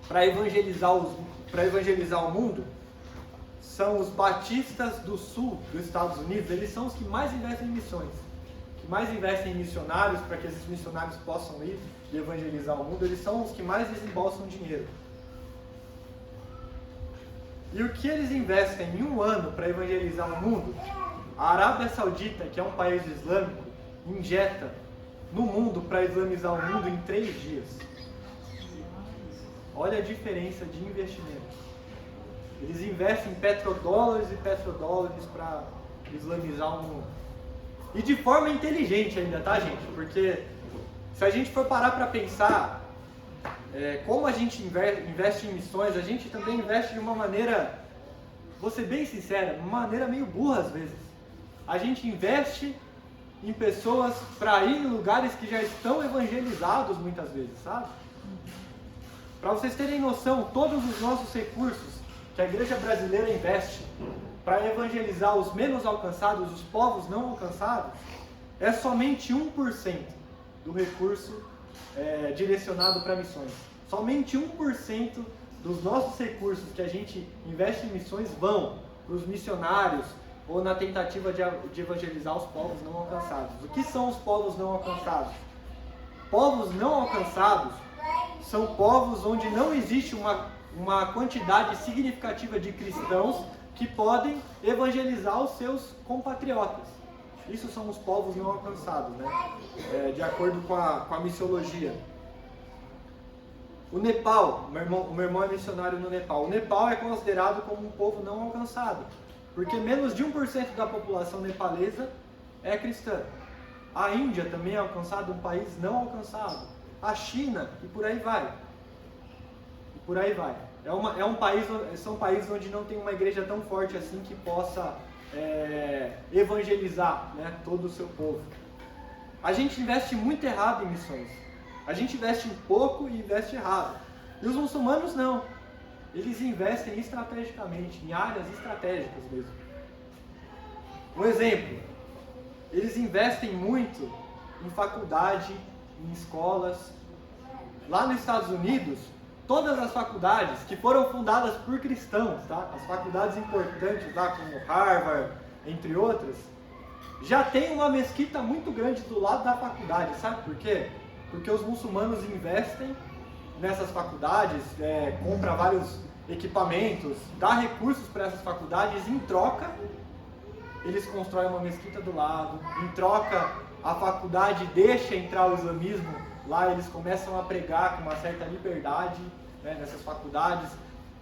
para evangelizar o mundo são os batistas do sul dos Estados Unidos? Eles são os que mais investem em missões, que mais investem em missionários para que esses missionários possam ir e evangelizar o mundo. Eles são os que mais desembolsam dinheiro. E o que eles investem em um ano para evangelizar o mundo, a Arábia Saudita, que é um país islâmico, injeta no mundo para islamizar o mundo em 3 dias. Olha a diferença de investimento. Eles investem petrodólares e petrodólares para islamizar o mundo. E de forma inteligente ainda, tá, gente? Porque se a gente for parar para pensar como a gente investe em missões, a gente também investe de uma maneira, vou ser bem sincera, uma maneira meio burra às vezes. A gente investe em pessoas para ir em lugares que já estão evangelizados muitas vezes, sabe? Para vocês terem noção, todos os nossos recursos que a igreja brasileira investe para evangelizar os menos alcançados, os povos não alcançados, é somente 1% do recurso direcionado para missões. Somente 1% dos nossos recursos que a gente investe em missões vão para os missionários ou na tentativa de evangelizar os povos não alcançados. O que são os povos não alcançados? Povos não alcançados são povos onde não existe uma quantidade significativa de cristãos que podem evangelizar os seus compatriotas. Isso são os povos não alcançados, né? De acordo com a missiologia. O Nepal, o meu irmão é missionário no Nepal. O Nepal é considerado como um povo não alcançado, porque menos de 1% da população nepalesa é cristã. A Índia também é alcançada, um país não alcançado. A China, e por aí vai. E por aí vai. São países onde não tem uma igreja tão forte assim que possa evangelizar, né, todo o seu povo. A gente investe muito errado em missões. A gente investe pouco e investe errado. E os muçulmanos não. Eles investem estrategicamente, em áreas estratégicas mesmo. Um exemplo, eles investem muito em faculdade, em escolas. Lá nos Estados Unidos, todas as faculdades que foram fundadas por cristãos, tá? As faculdades importantes lá, como Harvard, entre outras, já tem uma mesquita muito grande do lado da faculdade. Sabe por quê? Porque os muçulmanos investem nessas faculdades, compra vários equipamentos, dá recursos para essas faculdades, em troca eles constroem uma mesquita do lado, em troca a faculdade deixa entrar o islamismo, lá eles começam a pregar com uma certa liberdade, né, nessas faculdades,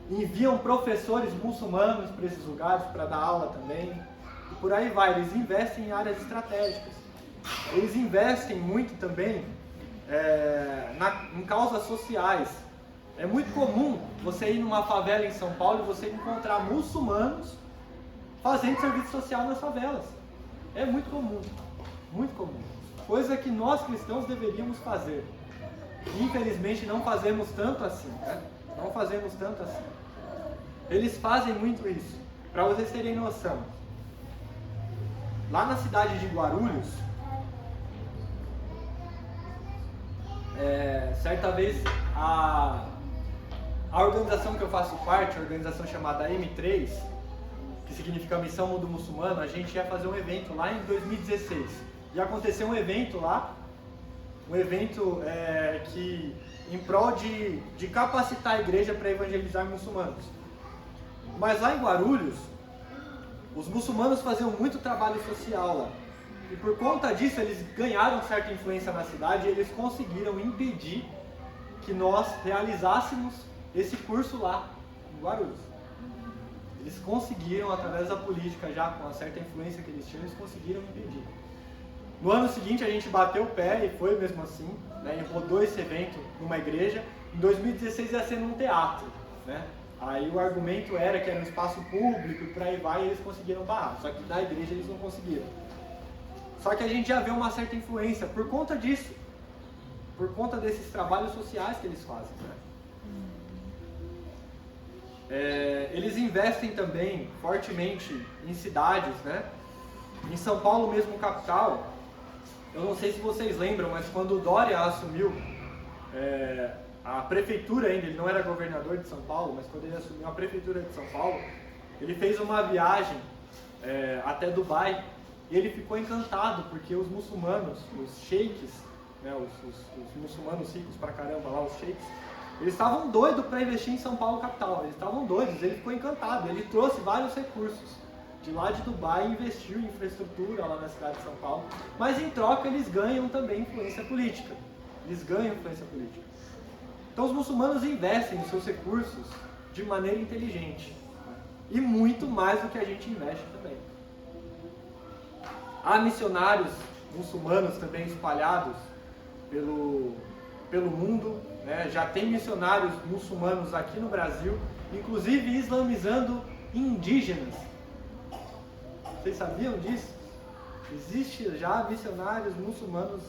enviam professores muçulmanos para esses lugares para dar aula também, e por aí vai. Eles investem em áreas estratégicas, eles investem muito também em causas sociais. É muito comum você ir numa favela em São Paulo e você encontrar muçulmanos fazendo serviço social nas favelas. É muito comum, muito comum. Coisa que nós cristãos deveríamos fazer. Infelizmente não fazemos tanto assim, né? Não fazemos tanto assim. Eles fazem muito isso. Para vocês terem noção, lá na cidade de Guarulhos, certa vez a organização que eu faço parte, a organização chamada M3, que significa Missão Mundo Muçulmano, a gente ia fazer um evento lá em 2016. E aconteceu um evento lá, um evento que em prol de capacitar a igreja para evangelizar muçulmanos. Mas lá em Guarulhos, os muçulmanos faziam muito trabalho social lá. E por conta disso, eles ganharam certa influência na cidade e eles conseguiram impedir que nós realizássemos esse curso lá em Guarulhos. Eles conseguiram, através da política, já com a certa influência que eles tinham, eles conseguiram impedir. No ano seguinte a gente bateu o pé e foi mesmo assim, né, e rodou esse evento numa igreja. Em 2016 ia ser num teatro, né? Aí o argumento era que era um espaço público e por aí vai, e eles conseguiram barrar. Só que na igreja eles não conseguiram. Só que a gente já vê uma certa influência por conta disso, por conta desses trabalhos sociais que eles fazem, né? Eles investem também fortemente em cidades, né? Em São Paulo mesmo, capital, eu não sei se vocês lembram, mas quando o Dória assumiu a prefeitura ainda, ele não era governador de São Paulo, mas quando ele assumiu a prefeitura de São Paulo, ele fez uma viagem até Dubai e ele ficou encantado porque os muçulmanos, os sheiks, né, os muçulmanos ricos pra caramba lá, os sheiks, eles estavam doidos para investir em São Paulo capital, eles estavam doidos, ele ficou encantado, ele trouxe vários recursos de lá de Dubai e investiu em infraestrutura lá na cidade de São Paulo, mas em troca eles ganham também influência política, Então os muçulmanos investem os seus recursos de maneira inteligente, e muito mais do que a gente investe também. Há missionários muçulmanos também espalhados pelo mundo, né? Já tem missionários muçulmanos aqui no Brasil, inclusive islamizando indígenas. Vocês sabiam disso? Existe já missionários muçulmanos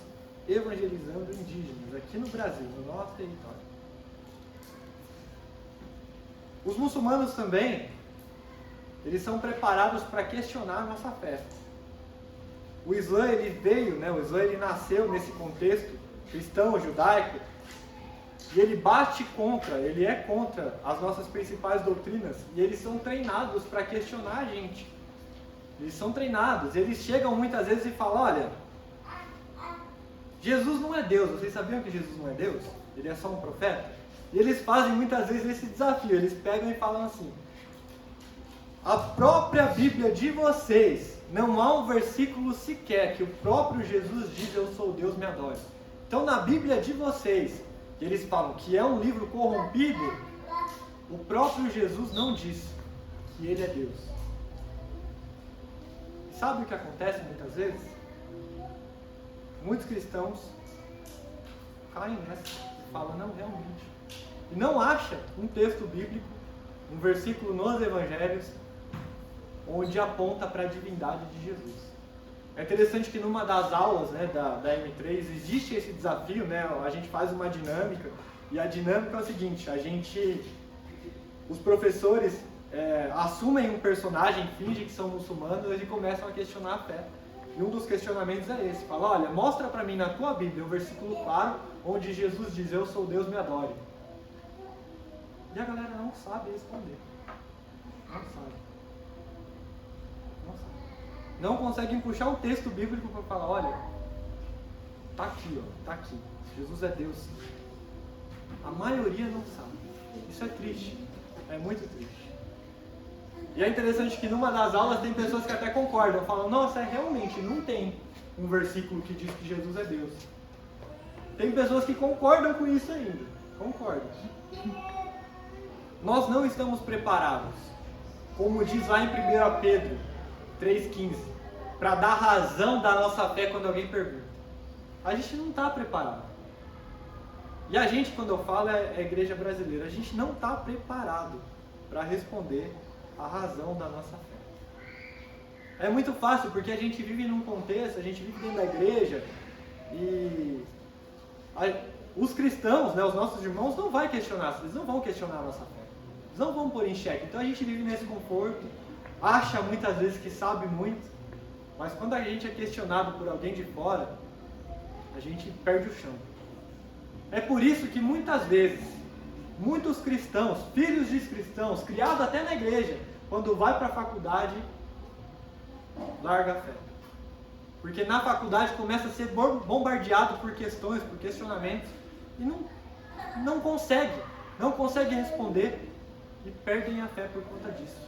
evangelizando indígenas aqui no Brasil, no nosso território. Os muçulmanos também, eles são preparados para questionar a nossa fé. O Islã, ele veio, né? O Islã, ele nasceu nesse contexto cristão, judaico, e ele bate contra, ele é contra as nossas principais doutrinas, e eles são treinados para questionar a gente. Eles são treinados, eles chegam muitas vezes e falam, olha, Jesus não é Deus, vocês sabiam que Jesus não é Deus? Ele é só um profeta? E eles fazem muitas vezes esse desafio, eles pegam e falam assim, a própria Bíblia de vocês, não há um versículo sequer que o próprio Jesus diz, eu sou Deus, me adore. Então na Bíblia de vocês, eles falam que é um livro corrompido, o próprio Jesus não diz que ele é Deus. E sabe o que acontece muitas vezes? Muitos cristãos caem nessa e falam, não, realmente. E não acha um texto bíblico, um versículo nos evangelhos, onde aponta para a divindade de Jesus. É interessante que numa das aulas, né, da M3 existe esse desafio, né, a gente faz uma dinâmica, e a dinâmica é o seguinte, os professores assumem um personagem, fingem que são muçulmanos e começam a questionar a fé. E um dos questionamentos é esse, fala, olha, mostra para mim na tua Bíblia um versículo claro onde Jesus diz, eu sou Deus, me adore. E a galera não sabe responder. Não sabe. Não conseguem puxar um texto bíblico para falar, olha, tá aqui, ó, tá aqui. Jesus é Deus. A maioria não sabe. Isso é triste. É muito triste. E é interessante que numa das aulas tem pessoas que até concordam, falam, nossa, realmente não tem um versículo que diz que Jesus é Deus. Tem pessoas que concordam com isso ainda. Concordam. Nós não estamos preparados, como diz lá em 1 Pedro 3,15, para dar razão da nossa fé quando alguém pergunta. A gente não está preparado. E a gente, quando eu falo, é a igreja brasileira, a gente não está preparado para responder a razão da nossa fé. É muito fácil, porque a gente vive num contexto, a gente vive dentro da igreja, e os cristãos, né, os nossos irmãos, não vão questionar, eles não vão questionar a nossa fé. Eles não vão pôr em xeque. Então a gente vive nesse conforto, acha muitas vezes que sabe muito, mas quando a gente é questionado por alguém de fora, a gente perde o chão. É por isso que muitas vezes, muitos cristãos, filhos de cristãos, criados até na igreja, quando vai para a faculdade, larga a fé. Porque na faculdade começa a ser bombardeado por questões, por questionamentos, e não consegue responder, e perdem a fé por conta disso.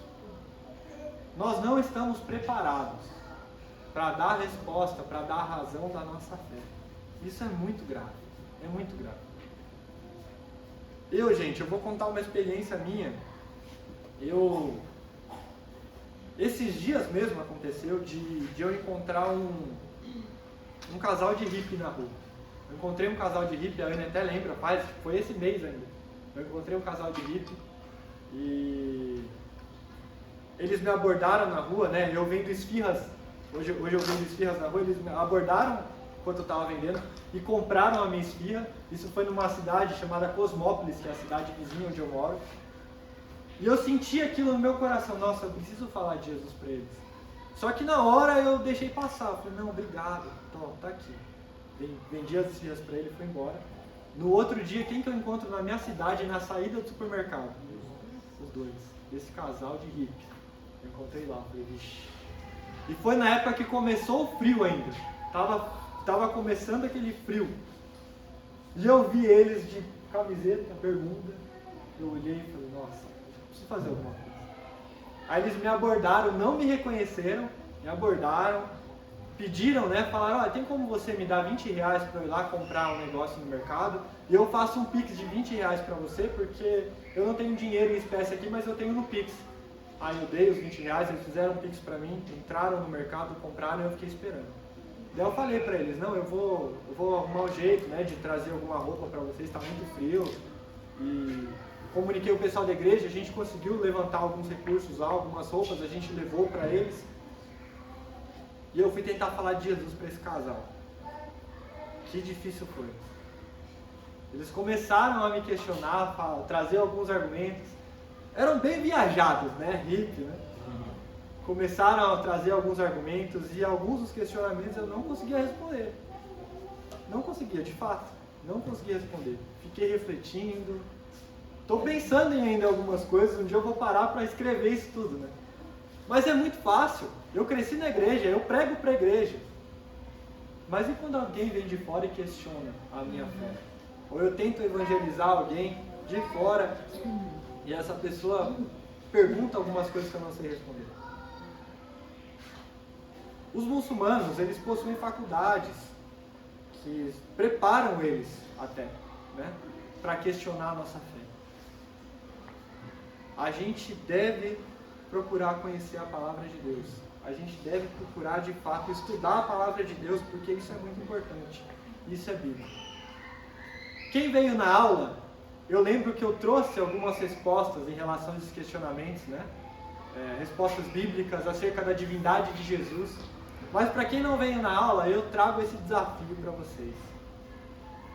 Nós não estamos preparados para dar resposta, para dar razão da nossa fé. Isso é muito grave. É muito grave. Eu vou contar uma experiência minha. Esses dias mesmo aconteceu de eu encontrar um casal de hippie na rua. Eu encontrei um casal de hippie, a Ana até lembra, foi esse mês ainda. Eu encontrei um casal de hippie e eles me abordaram na rua, né? Eu vendo esfirras, hoje eu vendo esfirras na rua, eles me abordaram enquanto eu estava vendendo e compraram a minha esfirra. Isso foi numa cidade chamada Cosmópolis, que é a cidade vizinha onde eu moro. E eu senti aquilo no meu coração, nossa, eu preciso falar de Jesus para eles. Só que na hora eu deixei passar, eu falei, não, obrigado, tá aqui. Vendi as esfirras para ele e fui embora. No outro dia, quem que eu encontro na minha cidade, na saída do supermercado? Os dois, esse casal de hippie. Eu encontrei lá, falei, vixi. E foi na época que começou o frio ainda. Tava começando aquele frio. E eu vi eles de camiseta, bermuda. Eu olhei e falei, nossa, preciso fazer alguma coisa. Aí eles me abordaram, não me reconheceram, me abordaram, pediram, né, falaram, olha, tem como você me dar R$20 para eu ir lá comprar um negócio no mercado e eu faço um Pix de R$20 para você, porque eu não tenho dinheiro em espécie aqui, mas eu tenho no Pix. Aí eu dei os R$20, eles fizeram um Pix para mim, entraram no mercado, compraram e eu fiquei esperando. Daí eu falei para eles, não, eu vou arrumar um jeito, né, de trazer alguma roupa para vocês, está muito frio. E comuniquei o pessoal da igreja, a gente conseguiu levantar alguns recursos lá, algumas roupas, a gente levou para eles. E eu fui tentar falar de Jesus para esse casal. Que difícil foi. Eles começaram a me questionar, trazer alguns argumentos. Eram bem viajados, né, hippie, né? Começaram a trazer alguns argumentos e alguns dos questionamentos eu não conseguia responder. Não conseguia, de fato. Não conseguia responder. Fiquei refletindo. Estou pensando em ainda algumas coisas. Um dia eu vou parar para escrever isso tudo, né? Mas é muito fácil. Eu cresci na igreja, eu prego para a igreja. Mas e quando alguém vem de fora e questiona a minha fé? Ou eu tento evangelizar alguém de fora e essa pessoa pergunta algumas coisas que eu não sei responder. Os muçulmanos, eles possuem faculdades que preparam eles até, né, para questionar a nossa fé. A gente deve procurar conhecer a palavra de Deus. A gente deve procurar, de fato, estudar a palavra de Deus, porque isso é muito importante. Isso é Bíblia. Quem veio na aula, eu lembro que eu trouxe algumas respostas em relação a esses questionamentos, né? respostas bíblicas acerca da divindade de Jesus. Mas para quem não veio na aula, eu trago esse desafio para vocês.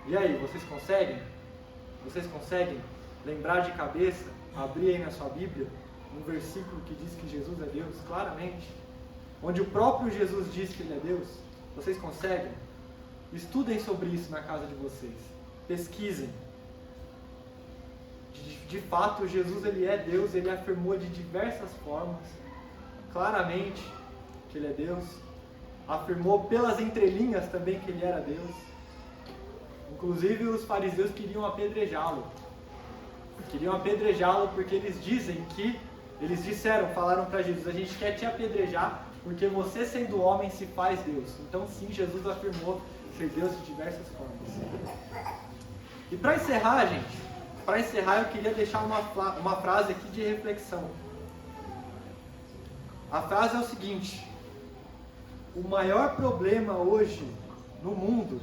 E aí, vocês conseguem? Vocês conseguem lembrar de cabeça, abrir aí na sua Bíblia, um versículo que diz que Jesus é Deus, claramente? Onde o próprio Jesus diz que Ele é Deus? Vocês conseguem? Estudem sobre isso na casa de vocês. Pesquisem. De fato, Jesus Ele é Deus, Ele afirmou de diversas formas, claramente, que Ele é Deus. Afirmou pelas entrelinhas também que Ele era Deus. Inclusive os fariseus queriam apedrejá-lo. Queriam apedrejá-lo porque eles falaram para Jesus: a gente quer te apedrejar porque você, sendo homem, se faz Deus. Então sim, Jesus afirmou ser Deus de diversas formas. E para encerrar, gente, eu queria deixar uma frase aqui de reflexão. A frase é o seguinte: o maior problema hoje no mundo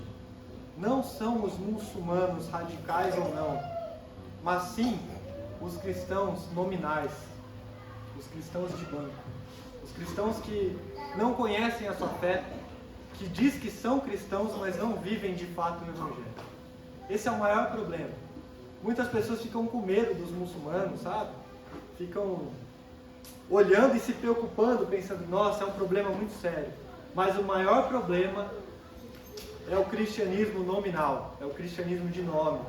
não são os muçulmanos radicais ou não, mas sim os cristãos nominais, os cristãos de banco, os cristãos que não conhecem a sua fé, que diz que são cristãos, mas não vivem de fato o Evangelho. Esse é o maior problema. Muitas pessoas ficam com medo dos muçulmanos, sabe? Ficam olhando e se preocupando, pensando: nossa, é um problema muito sério. Mas o maior problema é o cristianismo nominal, é o cristianismo de nome,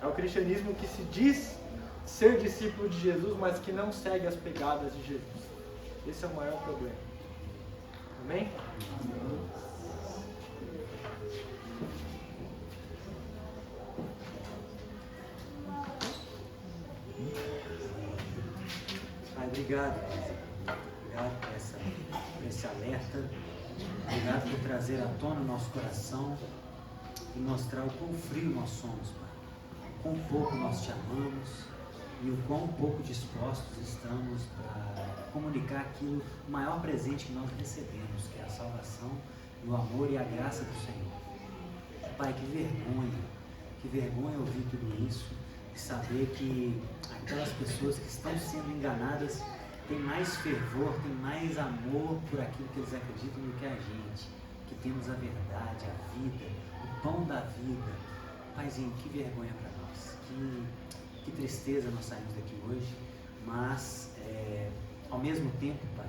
é o cristianismo que se diz ser discípulo de Jesus, mas que não segue as pegadas de Jesus. Esse é o maior problema. Amém? Pai, obrigado por esse alerta. Obrigado por trazer à tona o nosso coração e mostrar o quão frio nós somos, Pai. O quão pouco nós te amamos e o quão pouco dispostos estamos para comunicar aquilo, o maior presente que nós recebemos, que é a salvação, o amor e a graça do Senhor. Pai, que vergonha ouvir tudo isso e saber que aquelas pessoas que estão sendo enganadas têm mais fervor, têm mais amor por aquilo que eles acreditam do que a gente, que temos a verdade, a vida, o pão da vida. Paizinho, que vergonha para nós, que tristeza nós saímos daqui hoje, mas ao mesmo tempo, Pai,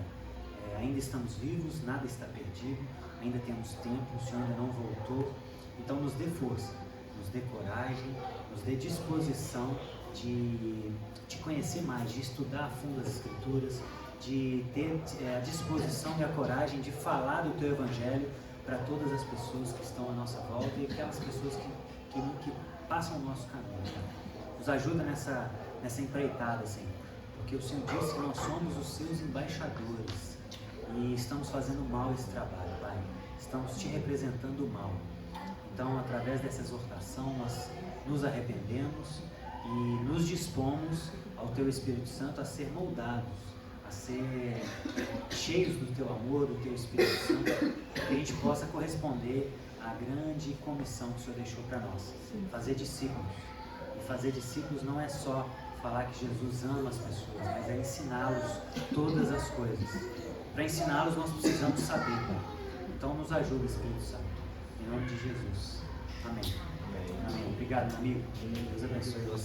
ainda estamos vivos, nada está perdido, ainda temos tempo, o Senhor ainda não voltou, então nos dê força, nos dê coragem, nos dê disposição de te conhecer mais, de estudar a fundo as Escrituras, de ter a disposição e a coragem de falar do Teu Evangelho para todas as pessoas que estão à nossa volta e aquelas pessoas que passam o nosso caminho. Nos ajuda nessa empreitada, Senhor, porque o Senhor disse que nós somos os Seus embaixadores e estamos fazendo mal esse trabalho, Pai. Estamos Te representando mal. Então, através dessa exortação, nós nos arrependemos e nos dispomos ao Teu Espírito Santo a ser moldados, a ser cheios do Teu amor, do Teu Espírito Santo, para que a gente possa corresponder à grande comissão que o Senhor deixou para nós, fazer discípulos. E fazer discípulos não é só falar que Jesus ama as pessoas, mas é ensiná-los todas as coisas. Para ensiná-los nós precisamos saber. Então nos ajuda, Espírito Santo, em nome de Jesus. Amém. Amém. Obrigado, meu amigo. Deus abençoe você.